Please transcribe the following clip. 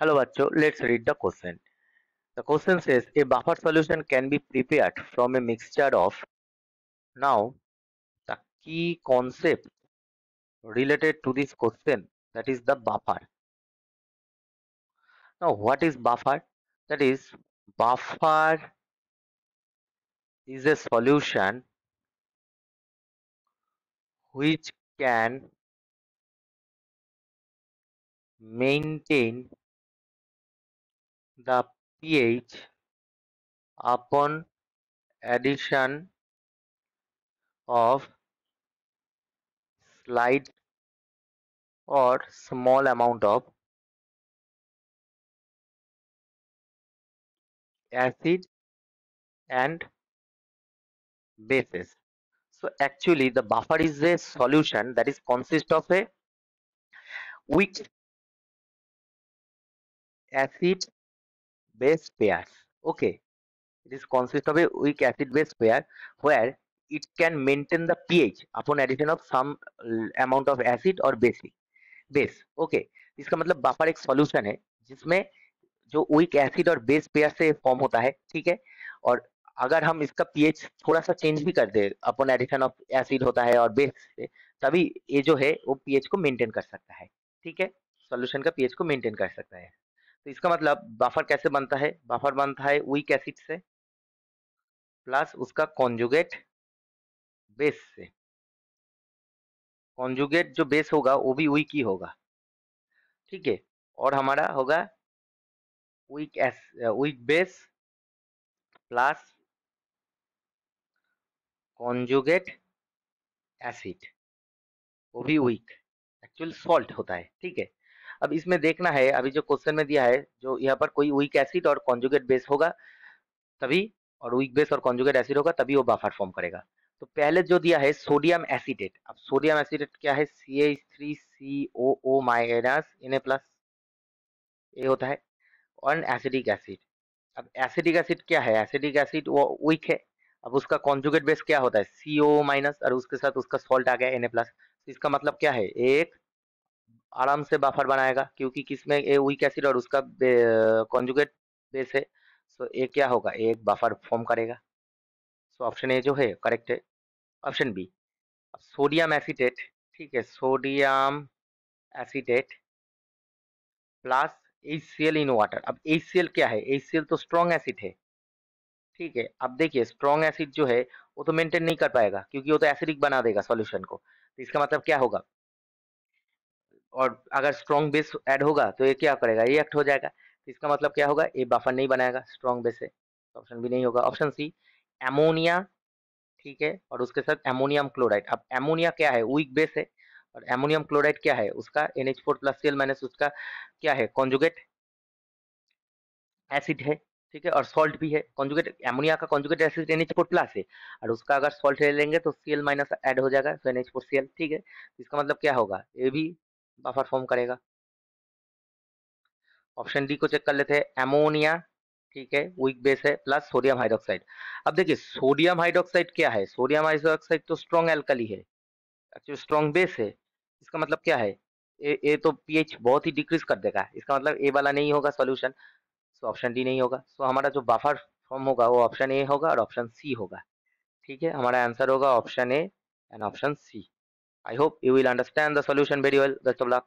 Hello bachcho, let's read the question. The question says a buffer solution can be prepared from a mixture of. Now the key concept related to this question, that is the buffer. Now what is buffer? That is, buffer is a solution which can maintain the pH upon addition of slight or small amount of acid and bases. So actually the buffer is a solution that is consist of a weak acid base pairs. Okay, it is consist of a weak acid base pair where it can maintain the pH upon addition of some amount of acid और base. Okay, इसका मतलब buffer एक solution है जिसमें जो weak acid और base pair से form होता है, ठीक है. और अगर हम इसका पीएच थोड़ा सा चेंज भी कर दे अपॉन एडिशन ऑफ एसिड होता है और बेस से, तभी ये जो है वो पीएच को मेंटेन कर सकता है, ठीक है. सॉल्यूशन का पीएच को मेंटेन कर सकता है. तो इसका मतलब बफर कैसे बनता है? बफर बनता है वीक एसिड से प्लस उसका कॉन्जुगेट बेस से. कॉन्जुगेट जो बेस होगा वो भी वीक ही होगा, ठीक है. और हमारा होगा weak base plus conjugate acid, वो भी वीक, एक्चुअल सॉल्ट होता है, ठीक है. अब इसमें देखना है, अभी जो क्वेश्चन में दिया है, जो यहाँ पर कोई वीक एसिड और कॉन्जुगेट बेस होगा तभी, और वीक बेस और कॉन्जुगेट एसिड होगा तभी वो बफर फॉर्म करेगा. तो पहले जो दिया है सोडियम एसिटेट. अब सोडियम एसिटेट क्या है? CH3COO माइनस Na प्लस, ये होता है. और एसिडिक एसिड. अब एसिडिक एसिड क्या है? एसिडिक एसिड वो वीक है. अब उसका कॉन्जुगेट बेस क्या होता है? CO माइनस, और उसके साथ उसका सॉल्ट आ गया Na प्लस. इसका मतलब क्या है? एक आराम से बफर बनाएगा, क्योंकि किसमें ये वीक एसिड और उसका कॉन्जुगेट बेस है. सो ये क्या होगा? एक बफर फॉर्म करेगा. सो ऑप्शन ए जो है करेक्ट है. Option B. सोडियम एसिटेट, ठीक है, sodium acetate plus HCl in water. अब HCl क्या है? HCl तो स्ट्रॉन्ग एसिड है, ठीक है. अब देखिए स्ट्रॉन्ग एसिड जो है वो तो मेंटेन नहीं कर पाएगा, क्योंकि वो तो एसिडिक बना देगा सॉल्यूशन को. तो इसका मतलब क्या होगा? और अगर स्ट्रॉन्ग बेस ऐड होगा तो ये क्या करेगा? ये एक्ट हो जाएगा. तो इसका मतलब क्या होगा? ये बफर नहीं बनाएगा स्ट्रॉन्ग बेस से. ऑप्शन भी नहीं होगा. ऑप्शन सी, एमोनिया, ठीक है, और उसके साथ एमोनियम क्लोराइड. अब एमोनिया क्या है? वीक बेस है. और एमोनियम क्लोराइड क्या है? उसका NH4 प्लस Cl माइनस, उसका क्या है? कॉन्जुगेट एसिड है, ठीक है, और सॉल्ट भी है. कॉन्जुगेट एमोनिया का कॉन्जुगेट एसिड NH4 प्लस है, और उसका अगर सॉल्ट ले लेंगे तो Cl माइनस ऐड हो जाएगा, तो NH4Cl, ठीक है. इसका मतलब क्या होगा? ये भी बफर फॉर्म करेगा. ऑप्शन डी को चेक कर लेते हैं. एमोनिया, ठीक है, वीक बेस है प्लस सोडियम हाइड्रोक्साइड. अब देखिए सोडियम हाइड्रोक्साइड क्या है? सोडियम हाइड्रोक्साइड तो स्ट्रॉन्ग एल्कली है, एक्चुअली स्ट्रॉन्ग बेस है. इसका मतलब क्या है? ये तो पीएच बहुत ही डिक्रीज कर देगा. इसका मतलब ए वाला नहीं होगा सॉल्यूशन. सो ऑप्शन डी नहीं होगा. सो हमारा जो बफर फॉर्म होगा वो ऑप्शन ए होगा और ऑप्शन सी होगा, ठीक है. हमारा आंसर होगा option A and option C. I hope you will understand the solution very well. Best of luck.